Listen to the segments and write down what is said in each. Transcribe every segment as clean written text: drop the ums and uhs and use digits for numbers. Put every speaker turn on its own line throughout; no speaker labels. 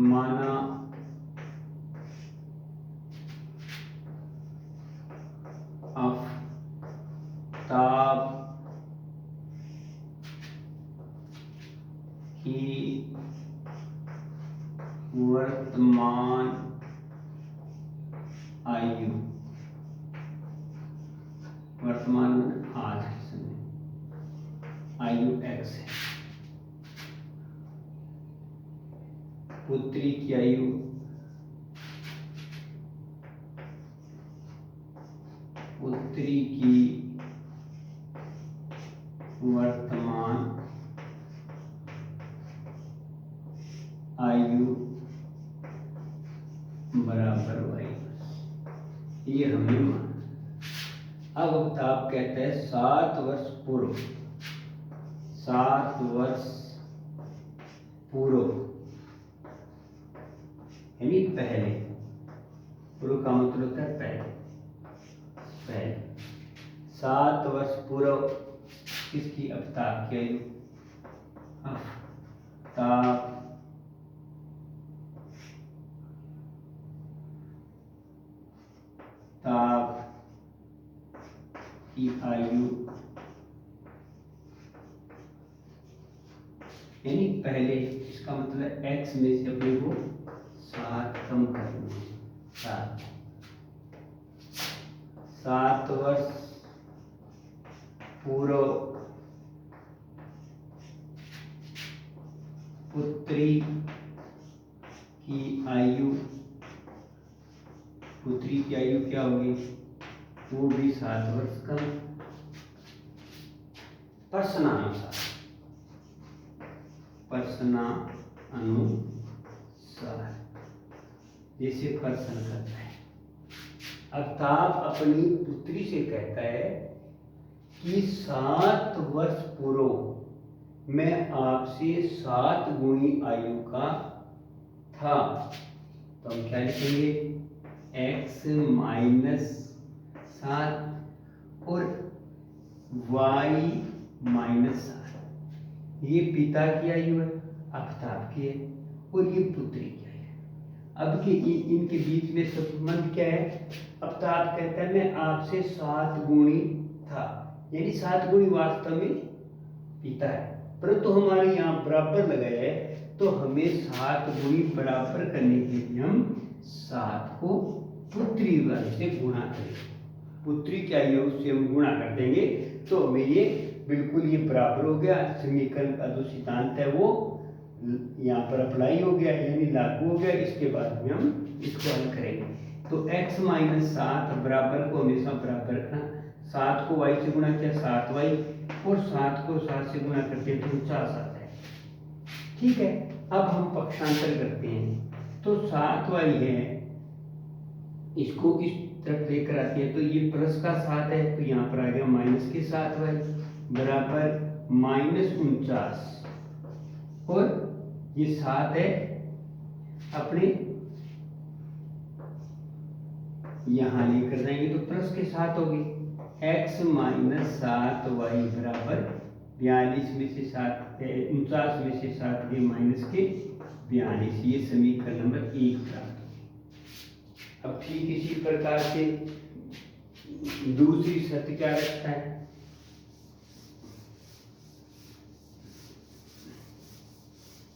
माना आफताब की वर्तमान आयु, वर्तमान में आज के समय आयु x है। पुत्री की आयु वर्तमान आयु बराबर y। ये हमने माना। अब आप कहते हैं 7 वर्ष पूर्व, 7 वर्ष पूर्व यानी पहले, पूर्व का मतलब होता है पहले। 7 वर्ष पूर्व किसकी? आफताब की आयु, आफताब की आयु यानी पहले, इसका मतलब x में से अपने को 7 कम करना है। 7 वर्ष पूर्व पुत्री की आयु, पुत्री की आयु क्या होगी? वो भी 7 वर्ष कम, प्रश्नानुसार, जैसे प्रश्न करता है। आफताब अपनी पुत्री से कहता है कि 7 वर्ष पूर्व मैं आपसे 7 गुणी आयु का था। तो हम क्या लिखेंगे? x माइनस 7 और y माइनस 7। ये पिता की आयु है, आफताब की है, और ये पुत्री की आयु है। अब के इनके बीच में संबंध क्या है? आफताब कहता है मैं आपसे 7 गुणी था, यानी 7 गुणी वास्तव में पिता है, परंतु हमारे यहाँ बराबर लगाया है, तो हमें 7 गुणी बराबर करने के लिए हम 7 को पुत्री वर्ग से गुणा करेंगे। पुत्री की आयु से हम गुणा कर देंगे तो हमें ये बिल्कुल ये बराबर हो गया। समीकरण का जो सिद्धांत है वो यहाँ पर अप्लाई हो गया, यानी लागू हो गया। इसके बाद में हम इसको हल करेंगे। तो x माइनस 7 बराबर को हमेशा बराबर रखना। 7 को y से गुणा किया 7y, और 7 को 7 से गुणा करते हैं तो 49 आता है। ठीक है, अब हम पक्षांतर करते हैं। तो 7y है, इसको इस तरफ लेकर आते हैं तो ये प्लस का 7 है, तो यहाँ पर आ गया माइनस के 7y बराबर -49, और ये 7 है अपने यहाँ लेकर जाएंगे तो प्लस के 7 होगी। x माइनस 7y बराबर 42 में से 7 49 में से 7 के माइनस के 42। ये समीकरण नंबर 1 प्राप्त। अब ठीक इसी प्रकार से दूसरी शर्त क्या रखता है?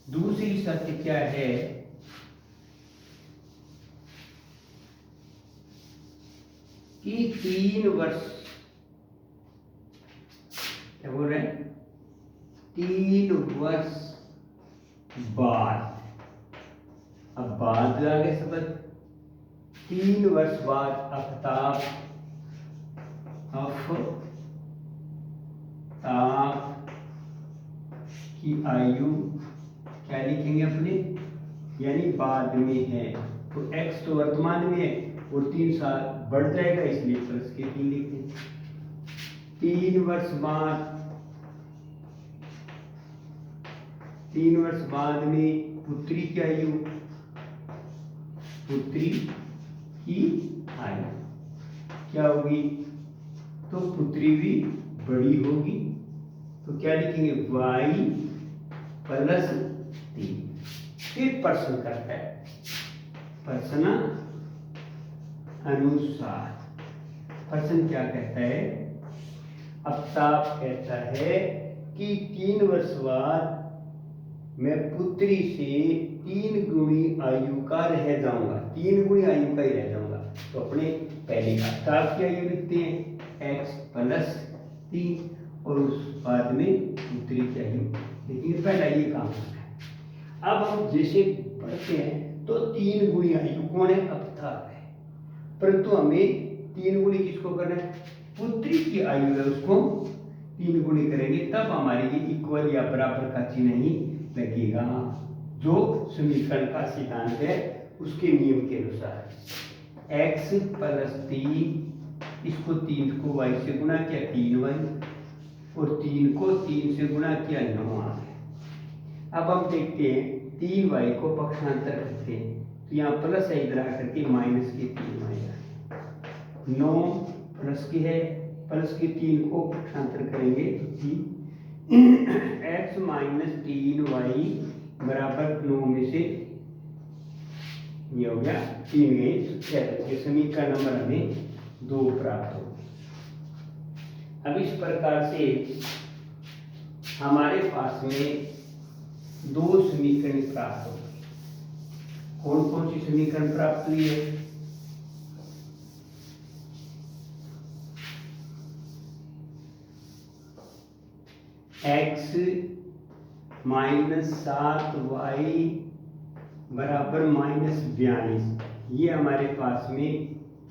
दूसरी शर्त क्या है कि 3 वर्ष, क्या बोल रहे हैं? 3 वर्ष बाद, अब बाद आ गए शब्द, 3 वर्ष बाद आफताब की आयु क्या लिखेंगे अपने, यानी बाद में है, तो x तो वर्तमान में है और 3 साल बढ़ जाएगा, इसलिए प्लस के 3 लिखते हैं। 3 वर्ष बाद में पुत्री की आयु, पुत्री की आयु क्या होगी? तो पुत्री भी बड़ी होगी, तो क्या लिखेंगे? y + 3। फिर प्रश्न करता है, प्रश्न अनुसार। प्रश्न क्या कहता है? आफ्ताब कहता है कि 3 वर्ष बाद मैं पुत्री से 3 गुणी आयु का रह जाऊंगा, 3 गुणी आयु का ही रह जाऊंगा। तो अपने पहले आफ्ताब की आयु लिखते हैं x प्लस 3 और उस बाद में पुत्री की आयु लेकिन पहला ये काम है। अब हम जैसे पढ़ते हैं तो 3 गुणी आयु कौन है? आफ्ताब है, परंतु हमें 3 गुणी किसको करना है? पुत्री की आयु है, उसको 3 गुणी करेंगे तब हमारे ये इक्वल या बराबर का चिन्ह ही लगेगा, जो समीकरण का सिद्धांत है उसके नियम के अनुसार। x प्लस 3, इसको 3 को y से गुणा किया 3y, और 3 को 3 से गुणा किया 9 आ गया। अब हम देखते हैं 3y को पक्षांतर करते हैं तो यहाँ प्लस है, इधर आकर के माइनस के 3y, 9 प्लस की है, प्लस के 3 को पक्षांतर करेंगे तो x माइनस 3y बराबर 9 में से ये हो गया 3 गए 6। ये समीकरण नंबर हमें 2 प्राप्त हो गया। अब इस प्रकार से हमारे पास में 2 समीकरण प्राप्त हो गए। कौन कौन सी समीकरण प्राप्त हुई है? x माइनस 7y बराबर माइनस 42, ये हमारे पास में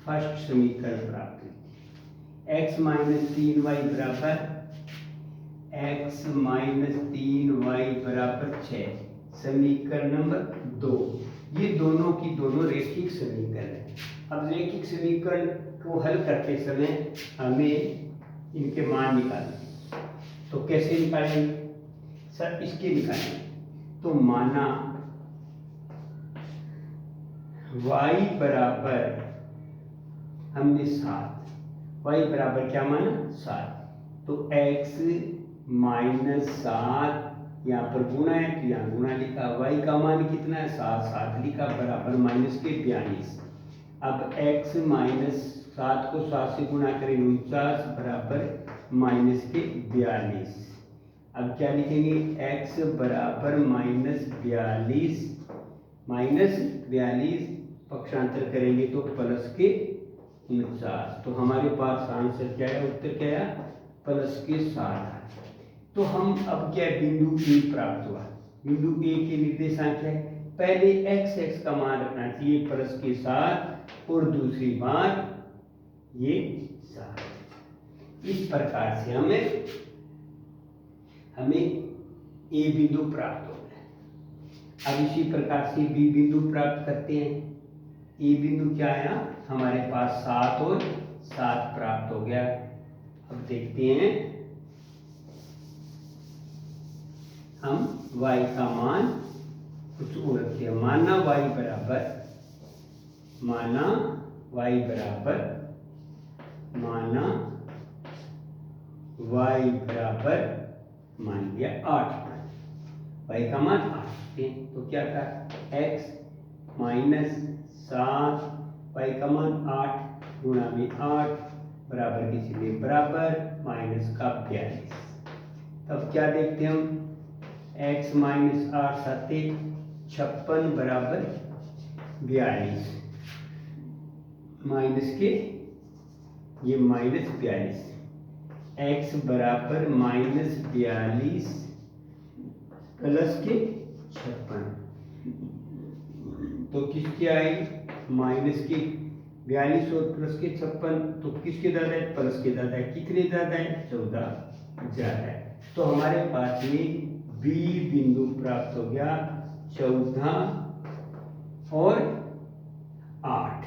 फर्स्ट समीकरण प्राप्त हुई। x माइनस 3y बराबर x माइनस 3y बराबर 6, समीकरण नंबर 2। ये दोनों की दोनों रैखिक समीकरण है। अब रैखिक समीकरण को हल करते समय हमें इनके मान निकालने, तो कैसे निकालेंगे सर? इसके निकालेंगे तो माना y बराबर हमने 7, y बराबर क्या माना? 7, तो x माइनस 7 यहाँ पर गुणा है तो यहाँ गुणा लिखा, y का मान कितना है? 7, 7 लिखा बराबर माइनस के 42। अब x माइनस 7 को 7 से गुणा करें 49 बराबर माइनस के 42। अब क्या लिखेंगे? x बराबर माइनस 42, माइनस 42 पक्षांतर करेंगे तो प्लस के 49। तो हमारे पास आंसर क्या है? उत्तर क्या है? प्लस के 7। तो हम अब क्या बिंदु ए प्राप्त हुआ। बिंदु ए के निर्देशांक है, पहले x का मान रखना चाहिए प्लस के 7 और दूसरी बार ये 7। इस प्रकार से हमें ए बिंदु प्राप्त हो गया। अब इसी प्रकार से बी बिंदु प्राप्त करते हैं। ए बिंदु क्या आया? हमारे पास 7 और 7 प्राप्त हो गया। अब देखते हैं हम y का मान कुछ और रखते हैं। माना y बराबर मान लिया 8, y का मान 8 है तो क्या था? x माइनस 7, y का मान 8 गुणा में 8 बराबर किसी बराबर माइनस का 42। तब क्या देखते हैं हम? x माइनस 8 7 56 बराबर 42, माइनस के ये माइनस 42, x बराबर माइनस 42 प्लस के 56। तो किसकी आई? माइनस के 42 और प्लस के 56, तो किसके ज्यादा है? प्लस के ज्यादा है। कितने ज्यादा है? 14 ज्यादा है। तो हमारे पास में बी बिंदु प्राप्त हो गया 14 और 8।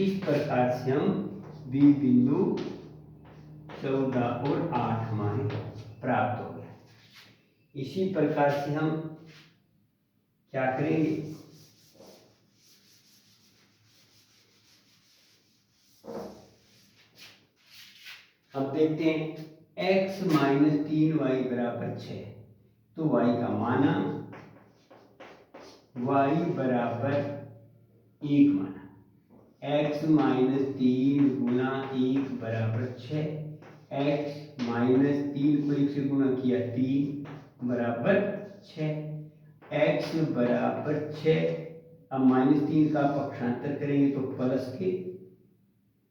इस प्रकार से हम बी बिंदु 14 और 8 हमारे प्राप्त हो गया। इसी प्रकार से हम क्या करेंगे? अब देखते हैं x माइनस 3y बराबर 6, तो y का माना y बराबर 1 माना, x माइनस 3 गुना 1 बराबर 6, x माइनस 3 को 1 से गुना किया 3 बराबर 6, x बराबर 6। अब -3 का पक्षांतर करेंगे तो प्लस के,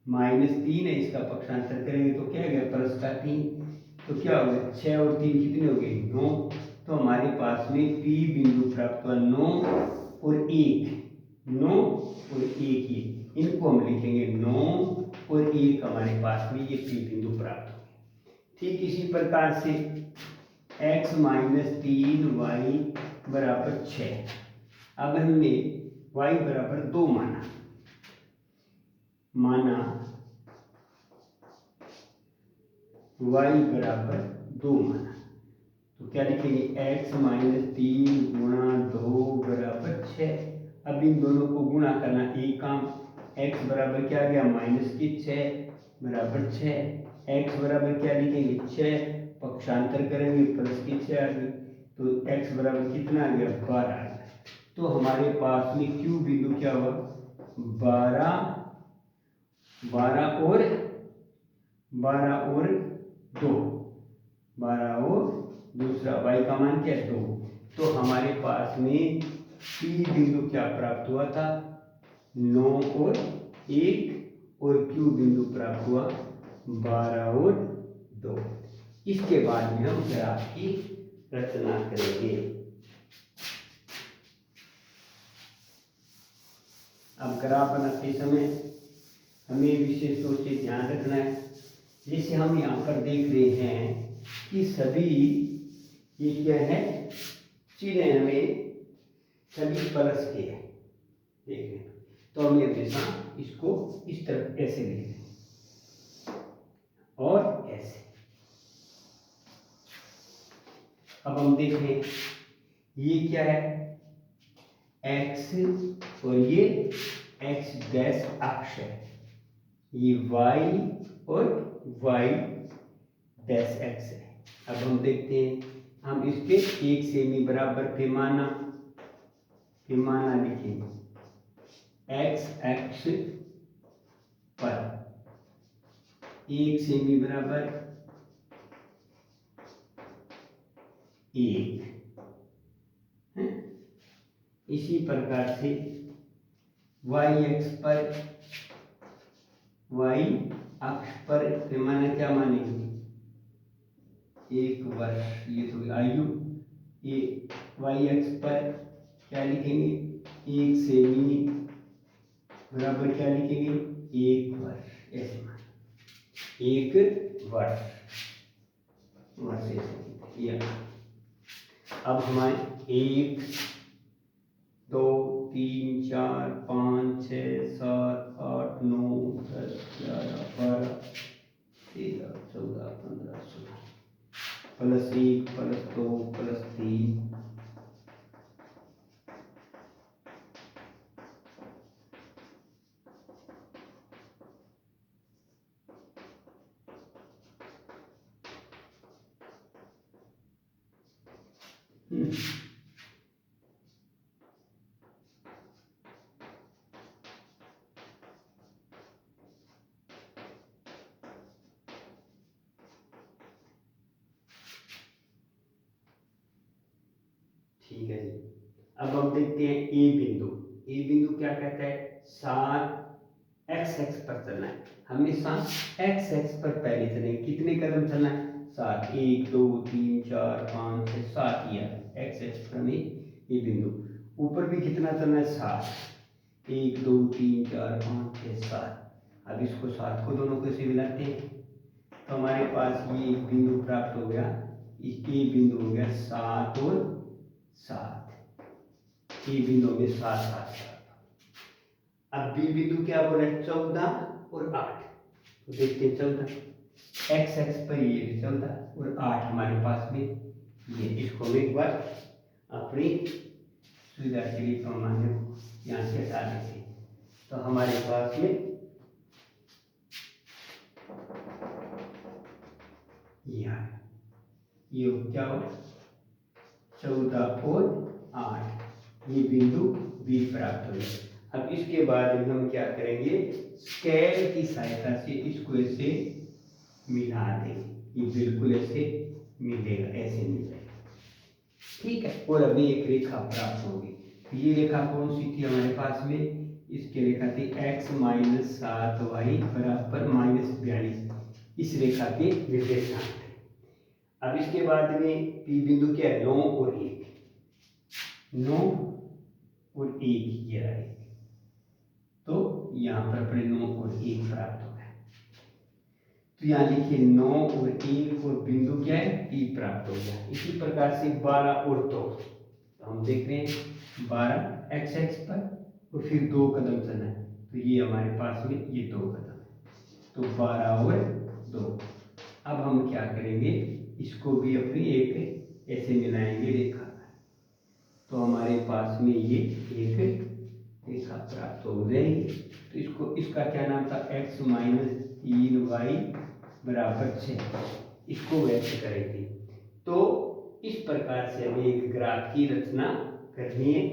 -3 है, इसका पक्षांतर करेंगे तो क्या गया प्लस का 3, तो क्या हो गया 6 और 3 कितने हो गए 9। तो हमारे पास में P बिंदु प्राप्त हुआ 9 और 1, 9 और 1 ये, इनको हम लिखेंगे 9 और 1, हमारे पास में ये P बिंदु प्राप्त हो गए। ठीक इसी प्रकार से x माइनस 3y बराबर 6, अब हमने y बराबर 2 माना y बराबर 2 माना, तो क्या लिखेंगे x माइनस 3 गुणा 2 बराबर 6। अब इन दोनों को गुणा करना एक काम, x बराबर क्या आ गया माइनस की 6 बराबर 6, x बराबर क्या लिखेंगे 6, पक्षांतर करेंगे प्लस की 6 आ गई, तो x बराबर कितना आ गया 12 आ गया। तो हमारे पास में q बिंदु क्या हुआ 12, 12 और 2, 12 और दूसरा y का मान क्या है 2, तो हमारे पास में P बिंदु क्या प्राप्त हुआ था 9 और 1, और Q बिंदु प्राप्त हुआ 12 और 2। इसके बाद में हम ग्राफ की रचना करेंगे। अब ग्राफ बनाते समय हमें विशेष रूप से ध्यान रखना है, जैसे हम यहाँ पर देख रहे हैं कि सभी ये क्या है चिन्ह हमें सभी प्लस के हैं, देख रहे हैं, तो हमें हमेशा इसको इस तरफ ऐसे लिखें और ऐसे। अब हम देख रहे हैं ये क्या है x और ये x डैश अक्ष है, ये y और y डैश x है। अब हम देखते हैं, हम इस पे 1 सेमी बराबर पैमाना लिखेंगे, x अक्ष पर 1 सेमी बराबर 1 है। इसी प्रकार से y अक्ष पर पैमाना क्या मानेंगे 1 वर्ष, ये तो आयु, ये y अक्ष पर क्या लिखेंगे 1 सेमी बराबर क्या लिखेंगे 1 वर्ष, ऐसे मान 1 वर्ष ऐसे। अब हमारे 1 2 3 4 5 6 7 8 9 10 11 12 13 14 15 16 प्लस 1 प्लस 2 प्लस 3, ठीक है जी। अब हम देखते हैं ए बिंदु क्या कहता है 7 x पर चलना है, हमेशा x पर पहले चलेंगे, कितने कदम चलना है 7, 1 2 3 4 5 6 7 ही है x पर में ये बिंदु, ऊपर भी कितना चलना है 7, 1 2 3 4 5 6 7। अब इसको 7 को दोनों को से मिलाते हैं तो हमारे पास ये एक बिंदु प्राप्त हो गया, इसके बिंदु हो गया 7 और 7, ए बिंदु में 7 7 7। अब बी बिंदु क्या बोला 14 और 8, तो देखते हैं 14 x पर ये 14 और 8 हमारे पास में ये, इसको हम एक बार अपनी सुविधा के लिए पैमाने को यहाँ से हटा देते हैं, तो हमारे पास में ये क्या हो 14 और 8, ये बिंदु बी प्राप्त हो गया। अब इसके बाद हम क्या करेंगे, स्केल की सहायता से इसको ऐसे मिला देंगे, ये बिल्कुल ऐसे मिलेगा, ऐसे मिलेगा, ठीक है। और अभी एक रेखा प्राप्त होगी। ये रेखा कौन सी थी हमारे पास में, इसकी रेखा थी x माइनस 7y बराबर माइनस 42, इस रेखा के निर्देशांक थे। अब इसके बाद में P बिंदु क्या है, 9 और 1, 9 और 1 ये रहा, तो यहाँ पर अपने 9 और 1 प्राप्त हो गया। तो यहाँ लिखिए 9 और 1 और बिंदु क्या है, P प्राप्त हो गया। इसी प्रकार से 12 और 2, तो हम देख रहे हैं 12 x एक्स पर और फिर 2 कदम चलना है, तो ये हमारे पास में ये 2 कदम है, तो 12 और 2। अब हम क्या करेंगे, इसको भी अपनी एक ऐसे मिलाएंगे रेखा, तो हमारे पास में ये एक रेखा प्राप्त हो जाएगी। तो इसको, इसका क्या नाम था, x माइनस 3y बराबर 6, इसको व्यक्त करेंगे। तो इस प्रकार से हमें एक ग्राफ की रचना करनी है।